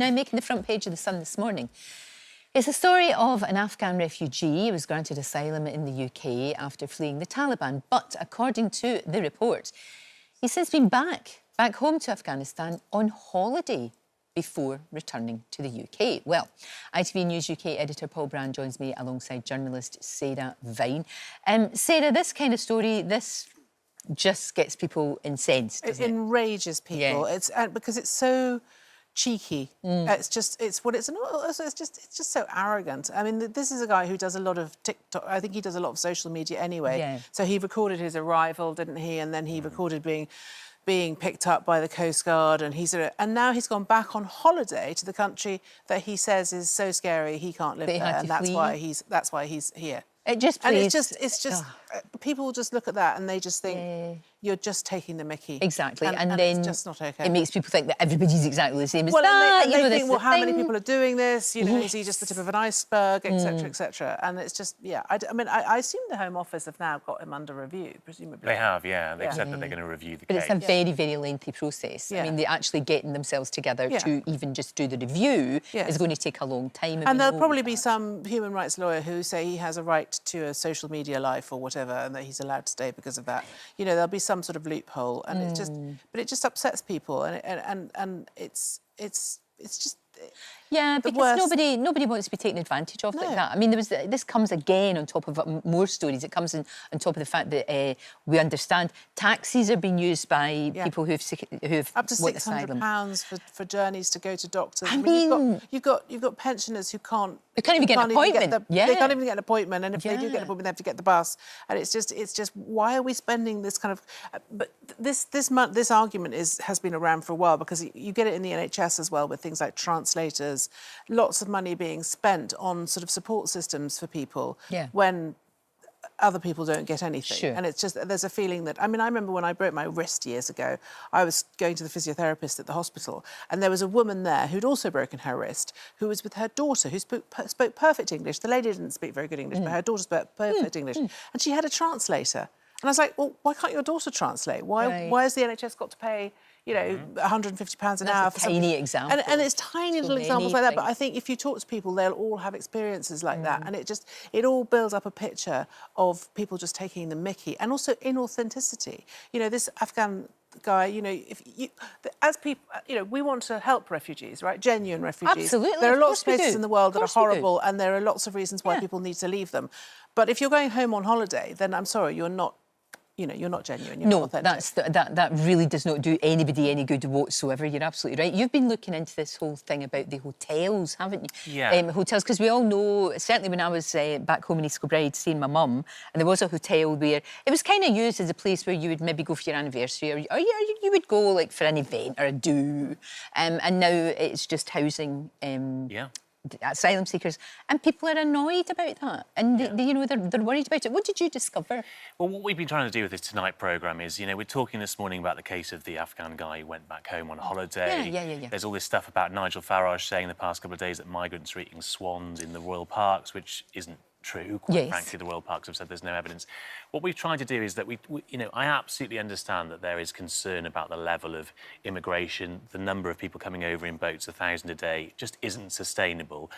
Now making the front page of The Sun this morning. It's a story of an Afghan refugee who was granted asylum in the UK after fleeing the Taliban. But according to the report, he's since been back home to Afghanistan on holiday before returning to the UK. Well, ITV News UK editor Paul Brand joins me alongside journalist Sarah Vine. Sarah, this kind of story, this just gets people incensed, doesn't it? Enrages people. Yeah. It's because it's so cheeky. It's just so arrogant. I mean, this is a guy who does a lot of TikTok. I think he does a lot of social media anyway. Yeah. So he recorded his arrival, didn't he? And then he recorded being picked up by the Coast Guard, and now he's gone back on holiday to the country that he says is so scary he can't live there, and that's why he's here. It just plays... And it's just people just look at that and they just think you're just taking the mickey. Exactly, and then it's just not okay. It makes people think that everybody's exactly the same as that. And they think, well, how many people are doing this? You know, is he just the tip of an iceberg, etc., etc. And it's just, I assume the Home Office have now got him under review, presumably. They have, yeah. They've said that they're going to review the case. But it's a very, very lengthy process. I mean, they're actually getting themselves together to even just do the review is going to take a long time. And there'll probably be some human rights lawyer who say he has a right to a social media life or whatever, and that he's allowed to stay because of that. You know, there'll be some sort of loophole, and but it just upsets people, and it's just. Yeah, because nobody wants to be taken advantage of like that. I mean, this comes again on top of more stories. It comes on top of the fact that we understand taxis are being used by people who've up to £600 for journeys to go to doctors. I mean, you've got pensioners who can't. They can't even get an appointment. They can't even get an appointment, and if they do get an appointment, they have to get the bus. And it's just why are we spending this kind of? But this argument has been around for a while, because you get it in the NHS as well with things like translators. Lots of money being spent on sort of support systems for people when other people don't get anything. Sure. And it's just, there's a feeling that, I mean, I remember when I broke my wrist years ago, I was going to the physiotherapist at the hospital, and there was a woman there who'd also broken her wrist, who was with her daughter, who spoke perfect English. The lady didn't speak very good English, but her daughter spoke perfect English. And she had a translator. And I was like, well, why can't your daughter translate? Why has the NHS got to pay, you know, £150 an hour for tiny example. And it's tiny little examples like that. But I think if you talk to people, they'll all have experiences like that. And it all builds up a picture of people just taking the mickey, and also inauthenticity. You know, this Afghan guy, you know, as people, you know, we want to help refugees, right? Genuine refugees. Absolutely. There are lots of places in the world that are horrible, and there are lots of reasons why people need to leave them. But if you're going home on holiday, then I'm sorry, you're not. You know, you're not genuine, you're not authentic. That really does not do anybody any good whatsoever. You're absolutely right. You've been looking into this whole thing about the hotels, haven't you? Yeah. Hotels, because we all know, certainly when I was back home in East Kilbride seeing my mum, and there was a hotel where it was kind of used as a place where you would maybe go for your anniversary, or you would go like for an event or a do, and now it's just housing. Asylum seekers, and people are annoyed about that, and they're worried about it. What did you discover? Well, what we've been trying to do with this Tonight programme is, you know, we're talking this morning about the case of the Afghan guy who went back home on holiday. Yeah. There's all this stuff about Nigel Farage saying in the past couple of days that migrants are eating swans in the royal parks, which isn't true. Quite frankly, the royal parks have said there's no evidence. What we've tried to do is that I absolutely understand that there is concern about the level of immigration, the number of people coming over in boats, 1,000 a day, just isn't sustainable.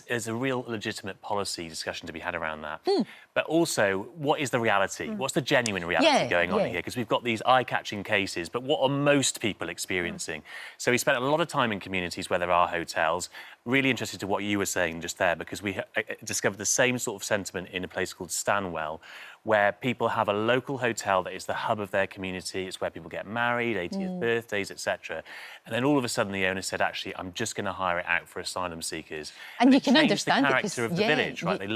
There's a real legitimate policy discussion to be had around that. But also, what is the reality? What's the genuine reality going on here? Because we've got these eye-catching cases, but what are most people experiencing? So we spent a lot of time in communities where there are hotels. Really interested to what you were saying just there, because we discovered the same sort of sentiment in a place called Stanwell, where people have a local hotel that is the hub of their community. It's where people get married, 80th birthdays, etc. And then all of a sudden the owner said, actually, I'm just going to hire it out for asylum seekers. And you can understand the character of the village, right? They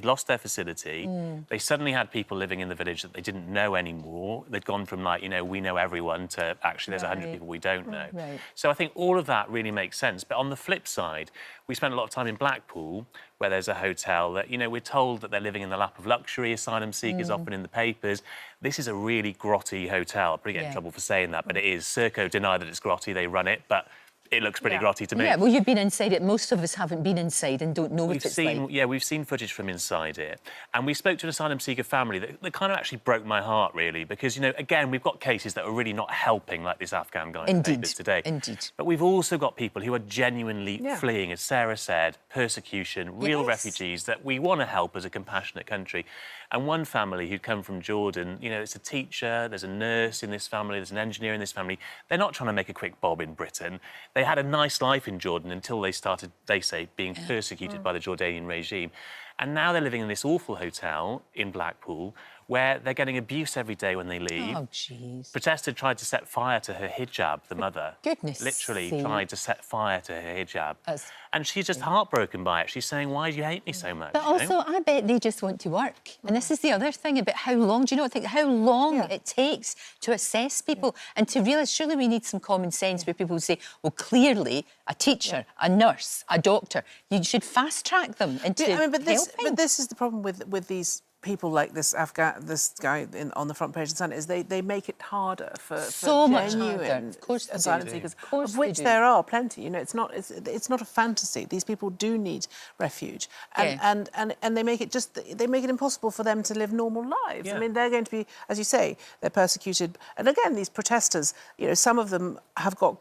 lost their facility. They suddenly had people living in the village that they didn't know anymore. They'd gone from, like, you know, we know everyone to actually there's 100 people we don't know. So I think all of that really makes sense. But on the flip side, we spent a lot of time in Blackpool, where there's a hotel that, you know, we're told that they're living in the lap of luxury, asylum seekers often in the papers. This is a really grotty hotel. I'll probably get in trouble for saying that, but it is. Serco deny that it's grotty, they run it, but it looks pretty grotty to me. Yeah, well, you've been inside it. Most of us haven't been inside and don't know what it's like. Yeah, we've seen footage from inside it. And we spoke to an asylum seeker family that kind of actually broke my heart, really, because, you know, again, we've got cases that are really not helping, like this Afghan guy in the papers today. Indeed. But we've also got people who are genuinely fleeing, as Sarah said, persecution, real refugees that we want to help as a compassionate country. And one family who'd come from Jordan, you know, it's a teacher, there's a nurse in this family, there's an engineer in this family. They're not trying to make a quick bob in Britain. They had a nice life in Jordan until they started, they say, being persecuted by the Jordanian regime. And now they're living in this awful hotel in Blackpool where they're getting abuse every day when they leave. Oh, jeez. Protester tried to set fire to her hijab, the mother. Goodness Literally sake. tried to set fire to her hijab. And she's just heartbroken by it. She's saying, why do you hate me so much? But also, I bet they just want to work. And this is the other thing about how long, do you not think, how long it takes to assess people and to realise, surely we need some common sense where people say, well, clearly, a teacher, a nurse, a doctor, you should fast-track them into helping. But this is the problem with these people like this guy on the front page of the Sun, is they make it harder for genuine asylum seekers, of which there are plenty. You know, it's not a fantasy. These people do need refuge, and they make it impossible for them to live normal lives. I mean, they're going to be, as you say, they're persecuted. And again, these protesters, you know, some of them have got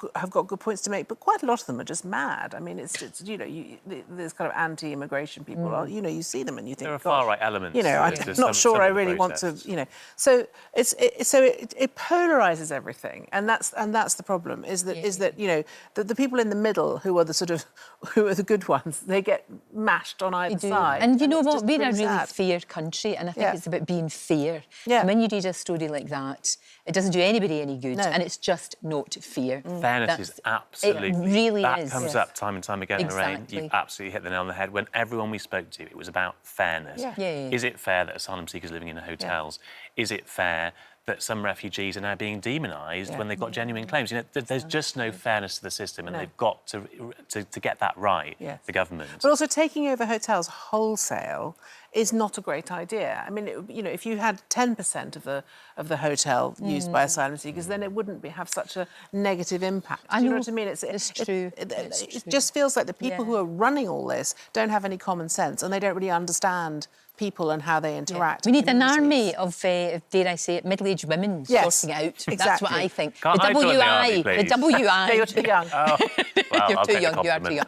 good points to make, but quite a lot of them are just mad. I mean, it's you know, there's kind of anti-immigration people. You know, you see them and you think there are far-right elements. You know, I'm not sure I really want to, you know. So it polarises everything, and that's the problem. Is that you know the people in the middle who are the good ones, they get mashed on either side. And you know what? We're a really fair country, and I think it's about being fair. And when you read a story like that, it doesn't do anybody any good, and it's just not fair. Fairness is absolutely... It really that is. That comes up time and time again, Lorraine. You've absolutely hit the nail on the head. When everyone we spoke to, it was about fairness. Is it fair that asylum seekers living in hotels? Is it fair that some refugees are now being demonised when they've got genuine claims? You know, there's just no fairness to the system, and they've got to get that right, the government. But also taking over hotels wholesale is not a great idea. I mean, you know, if you had 10% of the hotel used by asylum seekers, then it wouldn't have such a negative impact. Do you know what I mean? It's true. It just feels like the people who are running all this don't have any common sense, and they don't really understand people and how they interact. We need an army of, dare I say it, middle-aged women sorting it out. Exactly. That's what I think. Can't the WI. The WI. No, you're too young. Oh, well, You're too young. You are too young.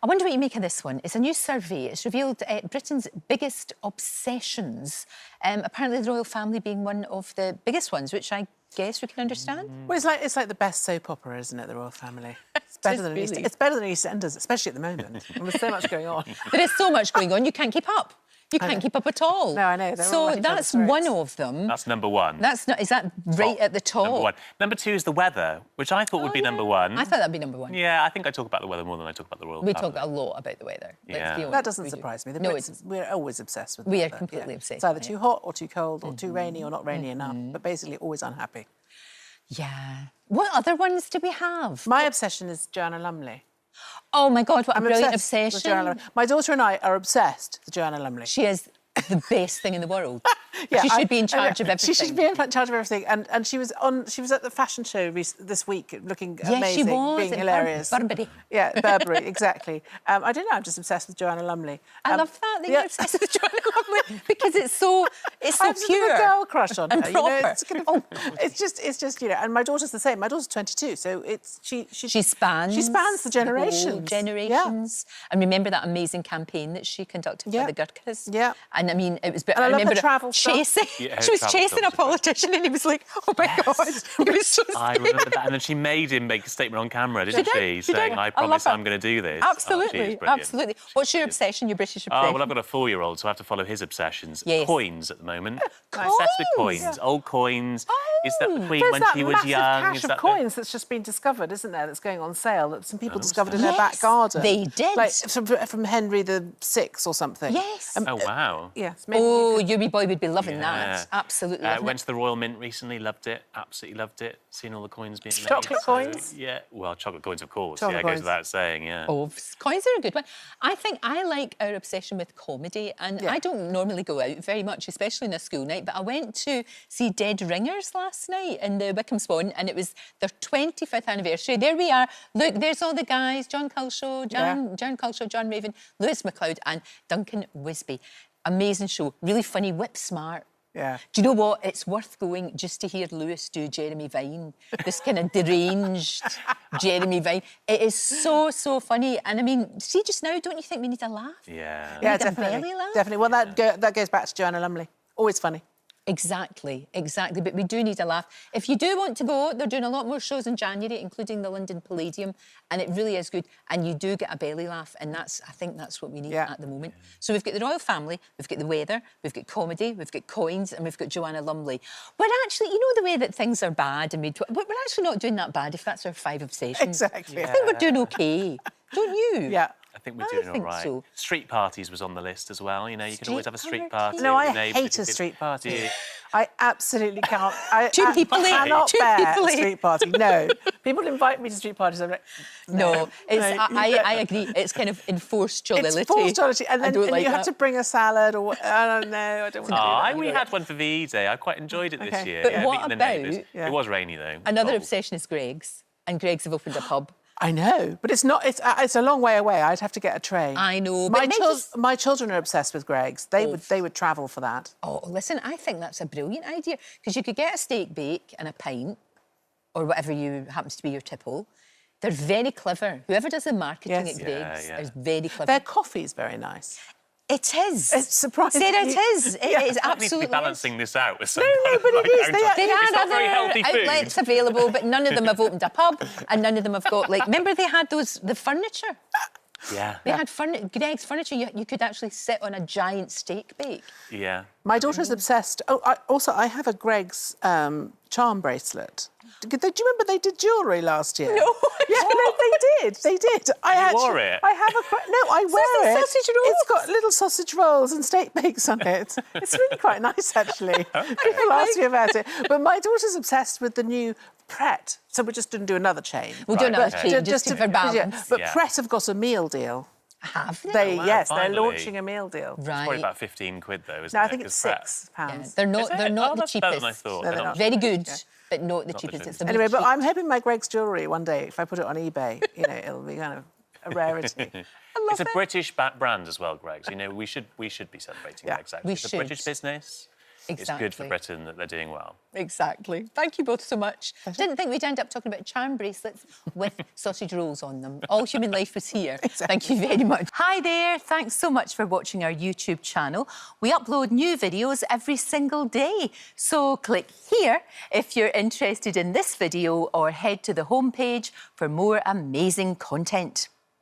I wonder what you make of this one. It's a new survey. It's revealed Britain's biggest obsessions. Apparently the royal family being one of the biggest ones, which I guess we can understand. Well, it's like the best soap opera, isn't it, the royal family? It's better than it's better than EastEnders, especially at the moment. There's so much going on. There is so much going on, you can't keep up. You can't keep up at all. No, I know. So that's one of them. That's number one. That's not. Is that right at the top? Number one. Number two is the weather, which I thought would be number one. I thought that'd be number one. Yeah, I think I talk about the weather more than I talk about the royal family. We talk a lot about the weather. Yeah. That doesn't surprise me. We're always obsessed with the weather. weather. We are completely obsessed. It's either too hot or too cold or too rainy or not rainy enough, but basically always unhappy. Yeah. What other ones do we have? My obsession is Joanna Lumley. Oh my God, what a brilliant obsessed obsession. with my daughter and I are obsessed with Joanna Lumley. She is the best thing in the world. She should be in charge of everything. She should be in charge of everything. And she was at the fashion show this week, looking amazing, she was, being hilarious. Burberry. Yeah, Burberry, exactly. I don't know. I'm just obsessed with Joanna Lumley. I love that you're obsessed with Joanna Lumley because it's so I have pure. A girl crush on her. And proper. You know, it's just you know. And my daughter's the same. My daughter's 22, so she spans the generations. Generations. And remember that amazing campaign that she conducted for the Gurkhas. Yeah. And I mean, it was. I remember her travel chasing. She was chasing a politician, and he was like, "Oh my God!" It was so scary. I remember that, and then she made him make a statement on camera, didn't she? Saying, "I promise I'm going to do this." Absolutely, absolutely. What's your obsession? Your British obsession? Oh well, I've got a 4-year-old, so I have to follow his obsessions. Yes. Coins at the moment. Coins? Obsessed with coins. Old coins. Is that the Queen when she was young? There's that massive cache of coins that's just been discovered, isn't there? That's going on sale. That some people discovered in their back garden. They did. Like from Henry VI or something. Yes. Oh wow. Yes. Oh, your wee boy would be loving that. Absolutely. Went to the Royal Mint recently. Loved it. Absolutely loved it. Seen all the coins being made. Chocolate coins. Yeah. Well, chocolate coins, of course. Chocolate goes coins. without saying. Yeah. Oh, coins are a good one. I think I like our obsession with comedy, and I don't normally go out very much, especially on a school night, but I went to see Dead Ringers last last night in the Wickham Swan, and it was their 25th anniversary. There we are. Look, there's all the guys, John Culshaw, John Raven, Lewis MacLeod and Duncan Wisby. Amazing show, really funny, whip smart. Yeah. Do you know what? It's worth going just to hear Lewis do Jeremy Vine, this kind of deranged Jeremy Vine. It is so, so funny. And I mean, see, just now, don't you think we need a laugh? Yeah. Yeah, need definitely. a belly laugh? Definitely. Well, that goes back to Joanna Lumley. Always funny. Exactly, exactly. But we do need a laugh. If you do want to go, they're doing a lot more shows in January, including the London Palladium, and it really is good. And you do get a belly laugh, and I think that's what we need at the moment. So we've got the Royal Family, we've got the weather, we've got comedy, we've got coins, and we've got Joanna Lumley. We're actually, you know the way that things are bad, and we're actually not doing that bad if that's our 5 obsessions. Exactly. I think we're doing okay. Don't you? Yeah. I think we're doing all right. So. Street parties was on the list as well. You know, you could always have a street party. No, I with neighbours. hate a street party. I absolutely can't. I cannot bear a street party. No. People invite me to street parties. I'm like, no. I agree. It's kind of enforced jollity. It's forced jollity. And then like you have to bring a salad or... I don't know. I don't want to do that. We had one for VE Day. I quite enjoyed it this year. But what meeting the about... neighbours. It was rainy, though. Another obsession is Greg's. And Greg's have opened a pub. I know, but it's not. It's a long way away. I'd have to get a train. I know. My children are obsessed with Greg's. They would travel for that. Oh, listen, I think that's a brilliant idea because you could get a steak bake and a pint, or whatever you happens to be your tipple. They're very clever. Whoever does the marketing at Greg's is very clever. Their coffee is very nice. It is. It's surprising. Sarah, it is. It is absolutely. Need to be balancing this out with some. No, but it is. There are other outlets available, but none of them have opened a pub, and none of them have got remember they had the furniture. Yeah. They had Greg's furniture. You could actually sit on a giant steak bake. Yeah. My daughter's obsessed. Oh, I have a Greg's charm bracelet. Do you remember they did jewellery last year? No. Yeah, no, they did. They did. I wore it? I have I wear it. Sausage rolls? It's got little sausage rolls and steak bakes on it. It's really quite nice, actually. People ask me about it. But my daughter's obsessed with the new Pret. So we're just going to do another chain. We'll do another chain, just for balance. Yeah. But Pret have got a meal deal. Have they? Yes, finally. they're launching a meal deal. Right. It's probably about 15 quid, though, isn't it? No, I think it's £6. Yeah, they're not the that's cheapest. better than I thought. No, they're not. Very good, Yeah. but not the Not the cheapest. cheapest. It's the Anyway, most but cheap. I'm hoping my Greg's jewellery one day, if I put it on eBay, it'll be kind of a rarity. It's a British brand as well, Greg's. You know, we should be celebrating Greg's. Actually, it's a British business. Exactly. It's good for Britain that they're doing well. Exactly. Thank you both so much. Didn't think we'd end up talking about charm bracelets with sausage rolls on them. All human life was here. Exactly. Thank you very much. Hi there. Thanks so much for watching our YouTube channel. We upload new videos every single day. So click here if you're interested in this video or head to the homepage for more amazing content.